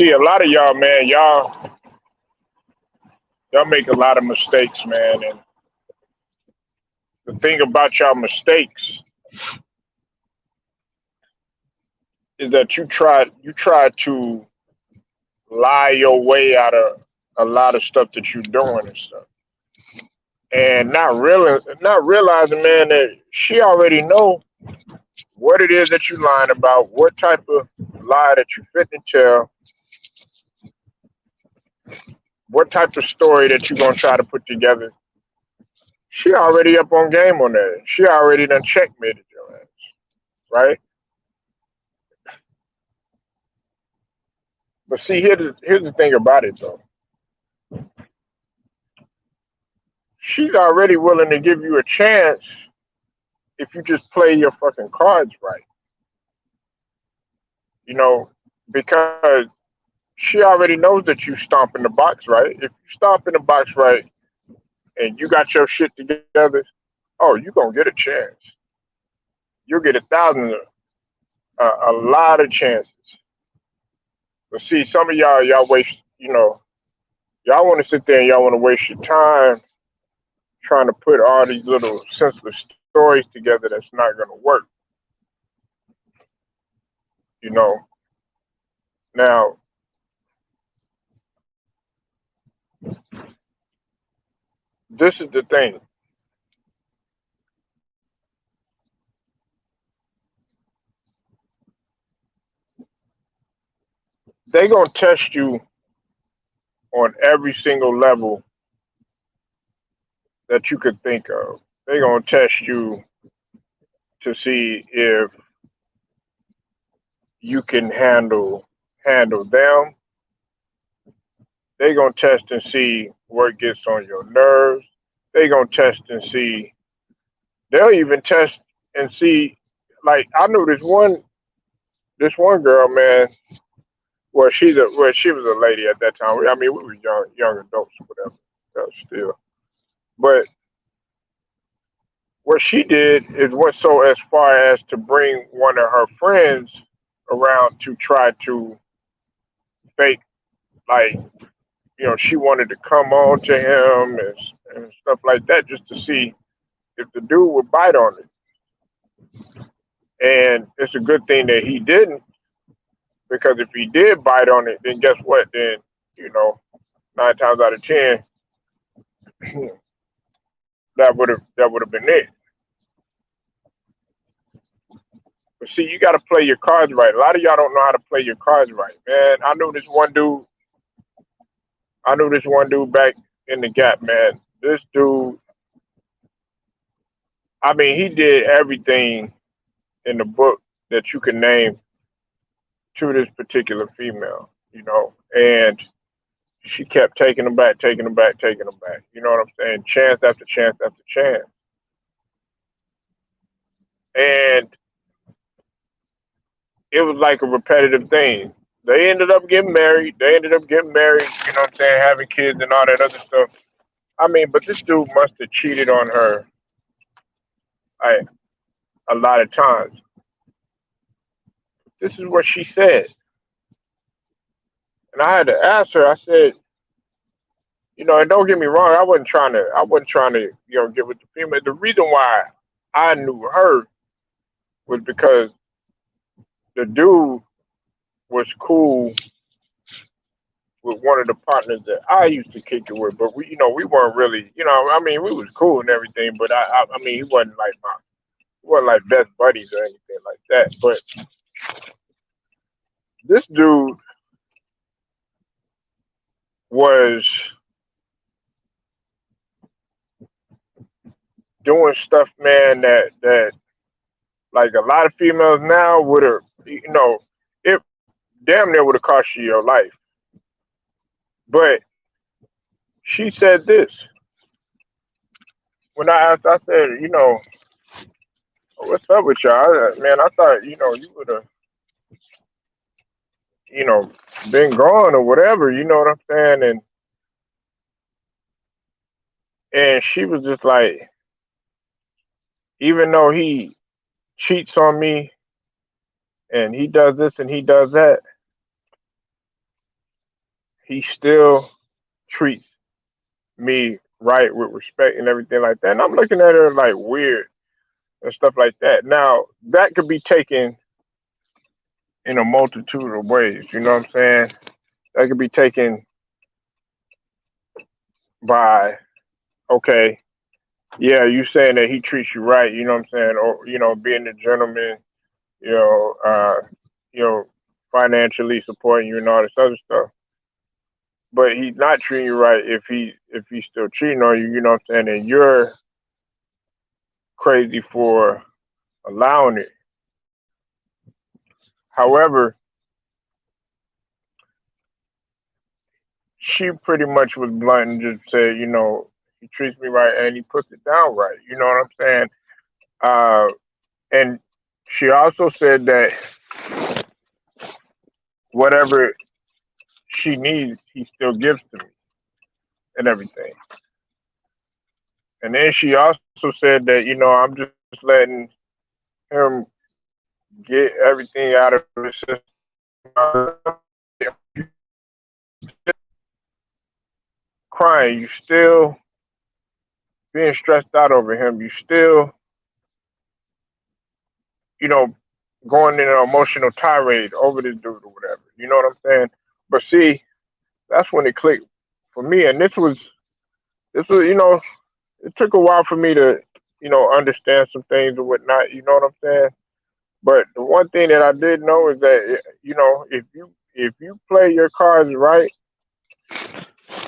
see, a lot of y'all, man, y'all make a lot of mistakes, man. And the thing about y'all mistakes is that you try to lie your way out of a lot of stuff that you're doing and stuff, and not realizing, man, that she already know what it is that you lying about, what type of lie that you fit to tell, what type of story that you're gonna try to put together. She already up on game on that. She already done checkmated your ass, right? But see, here's the thing about it though. She's already willing to give you a chance if you just play your fucking cards right, you know, because she already knows that you stomp in the box right. If you stomp in the box right and you got your shit together, oh, you gonna get a chance. You'll get a thousand, a lot of chances. But see, some of y'all waste, y'all want to sit there and y'all want to waste your time trying to put all these little senseless stories together that's not gonna work. You know. Now, this is the thing. They gonna test you on every single level that you could think of. They gonna test you to see if you can handle them. They gonna test and see what gets on your nerves. They gonna test and see. They'll even test and see. Like I knew this one girl, man. Well, she was a lady at that time. I mean, we were young adults, whatever. Still, but what she did is went so as far as to bring one of her friends around to try to fake, like, she wanted to come on to him and stuff like that just to see if the dude would bite on it. And it's a good thing that he didn't, because if he did bite on it, then guess what? Then, you know, 9 times out of 10, that would have been it. But see, you got to play your cards right. A lot of y'all don't know how to play your cards right, man. I knew this one dude back in the gap, man. This dude, I mean, he did everything in the book that you can name to this particular female, and she kept taking him back, taking him back, taking him back. You know what I'm saying? Chance after chance after chance. And it was like a repetitive thing. They ended up getting married. You know what I'm saying? Having kids and all that other stuff. I mean, but this dude must have cheated on her, like, a lot of times. This is what she said. And I had to ask her, I said, and don't get me wrong, I wasn't trying to, get with the female. The reason why I knew her was because the dude was cool with one of the partners that I used to kick it with, but we weren't really, I mean, we was cool and everything, but I mean, he wasn't like best buddies or anything like that. But this dude was doing stuff, man, that like a lot of females now would have, it damn near would have cost you your life. But she said this when I asked. I said, what's up with y'all? Man, I thought, you would have, you know, been gone or whatever. You know what I'm saying? And she was just like, even though he cheats on me and he does this and he does that, he still treats me right with respect and everything like that. And I'm looking at her like weird and stuff like that. Now, that could be taken in a multitude of ways. You know what I'm saying? That could be taken by, okay, yeah, you saying that he treats you right, you know what I'm saying? Or, being a gentleman, you know, you know, financially supporting you and all this other stuff. But he's not treating you right if he's still cheating on you, you know what I'm saying? And you're crazy for allowing it. However, she pretty much was blunt and just said, he treats me right and he puts it down right. You know what I'm saying? Uh, and she also said that whatever she needs, he still gives to me and everything. And then she also said that, I'm just letting him get everything out of his system. Crying, you still being stressed out over him, you still, you know, going in an emotional tirade over this dude or whatever. You know what I'm saying? But see, that's when it clicked for me. And this was, it took a while for me to, understand some things and whatnot. You know what I'm saying? But the one thing that I did know is that, if you play your cards right,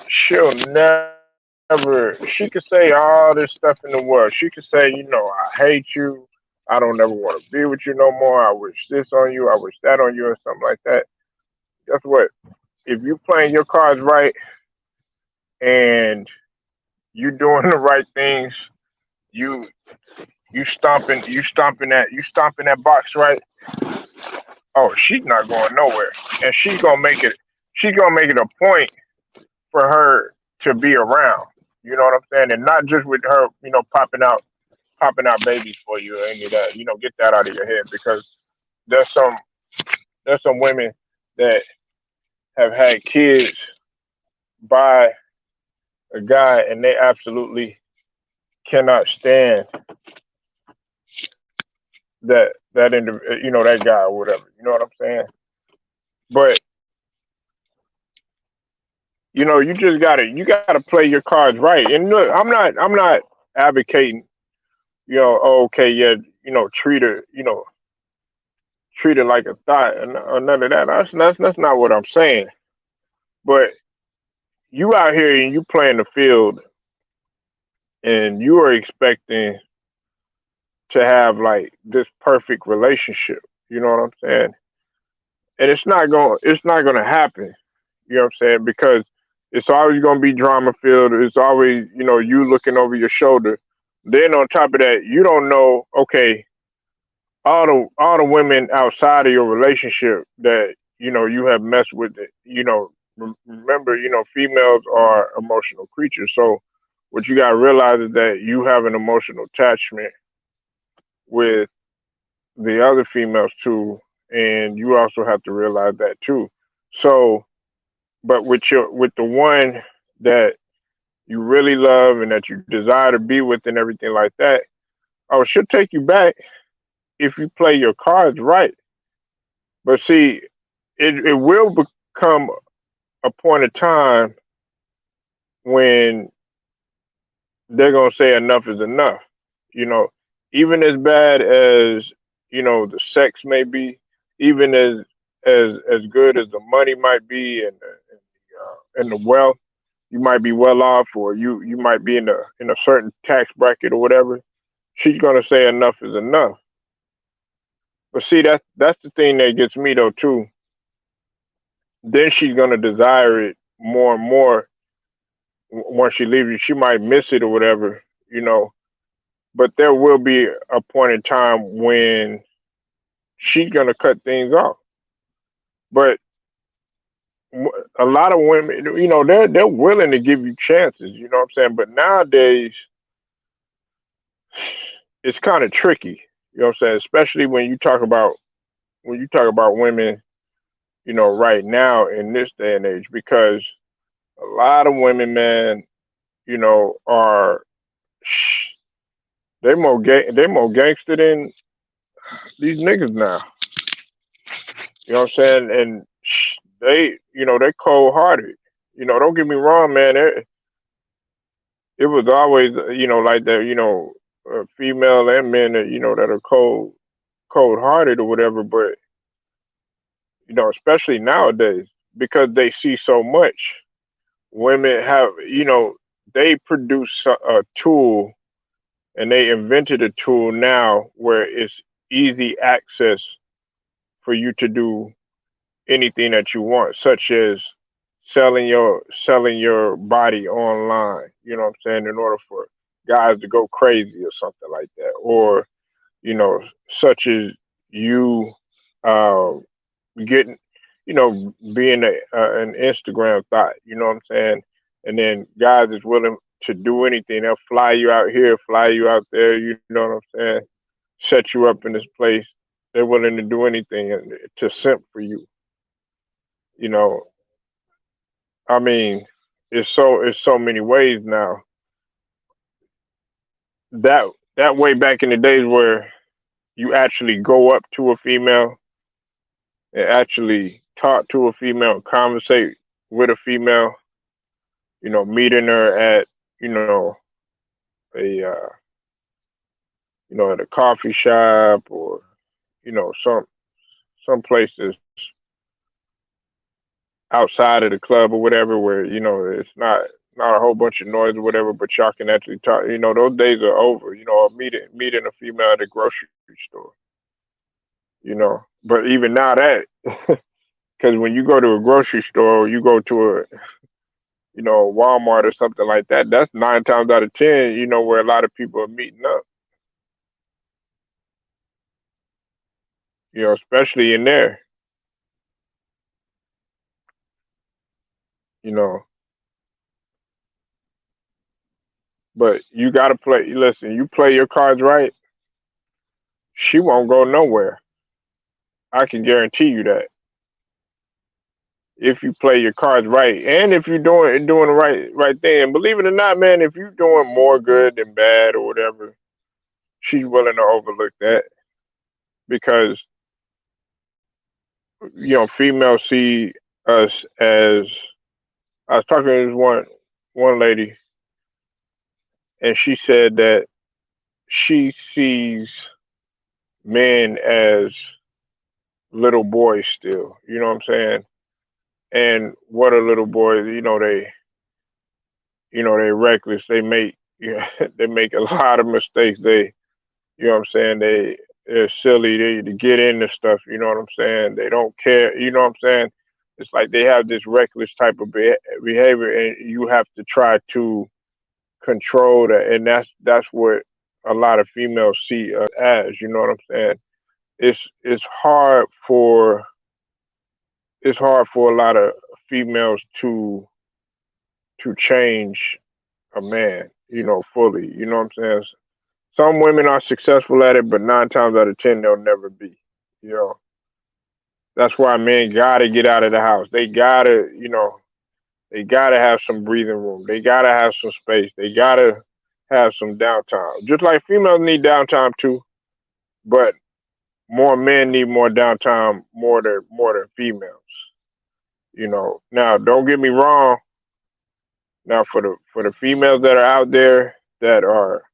she'll never. She could say all this stuff in the world. She could say, I hate you. I don't ever want to be with you no more. I wish this on you. I wish that on you, or something like that. Guess what? If you playing your cards right and you doing the right things, you you stomping that box right. Oh, she's not going nowhere, and she's gonna make it a point for her to be around. You know what I'm saying? And not just with her, popping out babies for you or any of that. Get that out of your head because there's some there's some women that have had kids by a guy and they absolutely cannot stand that guy or whatever. You know what I'm saying? But you gotta play your cards right. And look, I'm not advocating, oh, okay, yeah, treat her like a thought or none of that. That's not what I'm saying. But you out here and you playing the field and you are expecting to have like this perfect relationship. You know what I'm saying? And it's not gonna happen. You know what I'm saying? Because it's always gonna be drama filled. It's always, you looking over your shoulder. Then on top of that, you don't know, okay, all the women outside of your relationship that, you have messed with it. Remember, females are emotional creatures. So what you gotta realize is that you have an emotional attachment with the other females too, and you also have to realize that too. So, but with the one that you really love and that you desire to be with and everything like that, oh, she'll take you back if you play your cards right. But see, it will become a point of time when they're gonna say enough is enough. You know, even as bad as the sex may be, even as good as the money might be, and the wealth, you might be well off, or you might be in a certain tax bracket or whatever. She's gonna say enough is enough. But see, that's the thing that gets me though too. Then she's gonna desire it more and more once she leaves you. She might miss it or whatever, you know. But there will be a point in time when she's gonna cut things off. But a lot of women, they're willing to give you chances. You know what I'm saying? But nowadays, it's kind of tricky. You know what I'm saying? Especially when you talk about women, right now in this day and age, because a lot of women, man, are they more gangster than these niggas now. You know what I'm saying? And they cold hearted. Don't get me wrong, man. It was always, like that. Female and men that that are cold hearted or whatever. But especially nowadays, because they see so much. Women have, they produce a tool, and they invented a tool now where it's easy access for you to do anything that you want, such as selling your body online. You know what I'm saying? In order for guys to go crazy or something like that, or such as you uh, getting, being an Instagram thought. You know what I'm saying? And then guys is willing to do anything. They'll fly you out here, fly you out there. You know what I'm saying? Set you up in this place. They're willing to do anything to simp for you. You know, I mean, it's so many ways now. That that way back in the days where you actually go up to a female and actually talk to a female, conversate with a female, meeting her at, you know, a at a coffee shop, or some places outside of the club or whatever, where it's not a whole bunch of noise or whatever, but y'all can actually talk. Those days are over. Meeting a female at a grocery store. But even now that, because when you go to a grocery store, or you go to a Walmart or something like that, that's 9 times out of 10, where a lot of people are meeting up. Especially in there. You know, but you gotta play. Listen, you play your cards right, she won't go nowhere. I can guarantee you that. If you play your cards right, and if you're doing the right thing. And believe it or not, man, if you're doing more good than bad or whatever, she's willing to overlook that, because females see us as. I was talking to this one lady, and she said that she sees men as little boys still. You know what I'm saying? And what are little boys? They reckless. They make they make a lot of mistakes. What I'm saying, they're silly. They get into stuff. You know what I'm saying? They don't care. You know what I'm saying? It's like they have this reckless type of behavior, and you have to try to control that. And that's what a lot of females see us as. You know what I'm saying? It's hard for a lot of females to change a man, fully. You know what I'm saying? Some women are successful at it, but 9 times out of 10, they'll never be. You know, that's why men gotta get out of the house. They gotta have some breathing room. They gotta have some space. They gotta have some downtime. Just like females need downtime too, but more men need more downtime more than females. Now don't get me wrong. Now for the females that are out there that are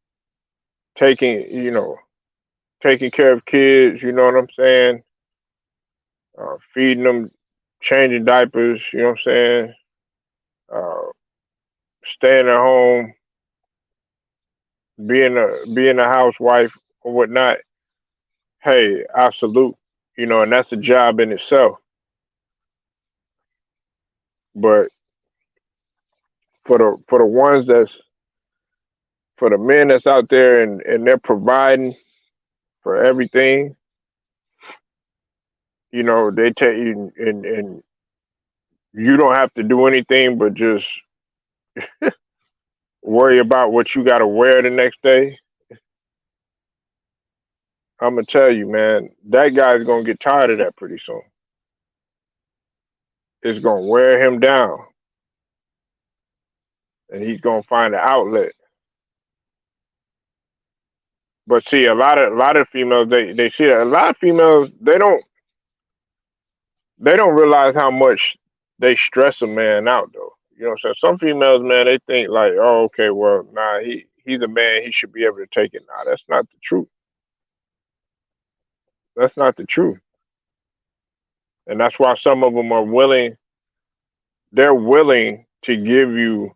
taking taking care of kids, you know what I'm saying? Feeding them, changing diapers, you know what I'm saying? Uh, Staying at home, being a housewife or whatnot. Hey, I salute, and that's a job in itself. But for the ones that's for the men that's out there, and they're providing for everything, they take you, and you don't have to do anything but just worry about what you got to wear the next day. I'm gonna tell you, man, that guy's gonna get tired of that pretty soon. is gonna wear him down, and he's gonna find an outlet. But see, a lot of females, they see that a lot of females, they don't realize how much they stress a man out though. You know what I'm saying? Some females, man, they think like, oh, okay, well, nah, he's a man, he should be able to take it. Nah, that's not the truth. That's not the truth. And that's why some of them are willing. They're willing to give you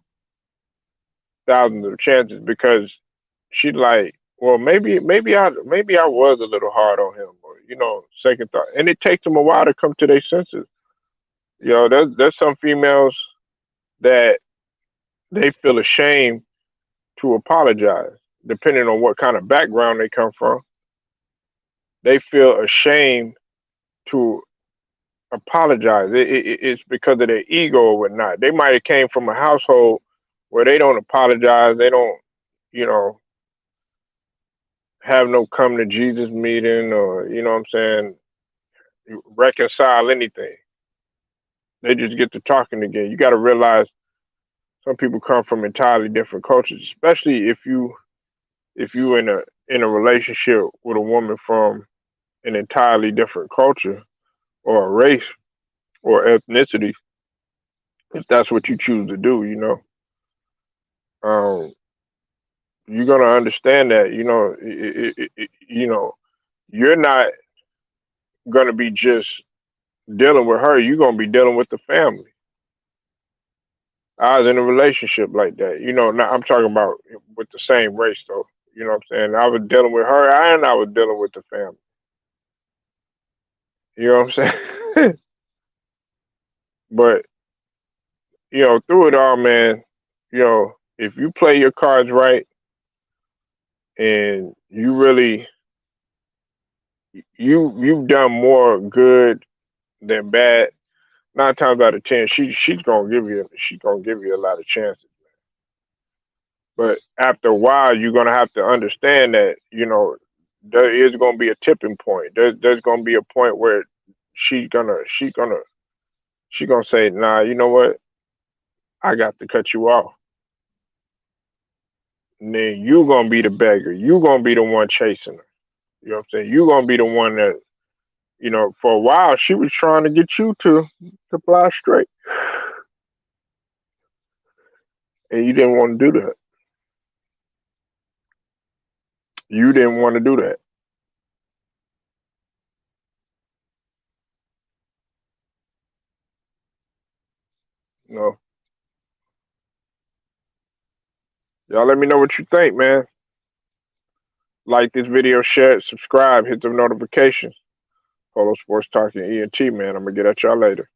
thousands of chances because she like, well, maybe I was a little hard on him, or second thought. And it takes them a while to come to their senses. There's some females that they feel ashamed to apologize, depending on what kind of background they come from. They feel ashamed to apologize. It's because of their ego or whatnot. They might have came from a household where they don't apologize. They don't, you know, have no come to Jesus meeting, or what I'm saying, reconcile anything. They just get to talking again. You got to realize some people come from entirely different cultures, especially if you in a relationship with a woman from an entirely different culture or a race or ethnicity, if that's what you choose to do. Um, you're gonna understand that. You're not gonna be just dealing with her. You're gonna be dealing with the family. I was in a relationship like that. Now I'm talking about with the same race though. You know what I'm saying? I was dealing with her and I was dealing with the family. You know what I'm saying? But, through it all, man, if you play your cards right and you really you've done more good than bad, 9 times out of 10, she's gonna give you a lot of chances. But after a while, you're gonna have to understand that there is gonna be a tipping point. There's gonna be a point where she's gonna say, nah, you know what? I got to cut you off. And then you gonna be the beggar. You gonna be the one chasing her. You know what I'm saying? You gonna be the one that, for a while she was trying to get you to fly straight. And you didn't want to do that. You didn't want to do that. You know. Y'all let me know what you think, man. Like this video, share it, subscribe, hit the notifications. Polo Sports Talking ENT, man. I'm gonna get at y'all later.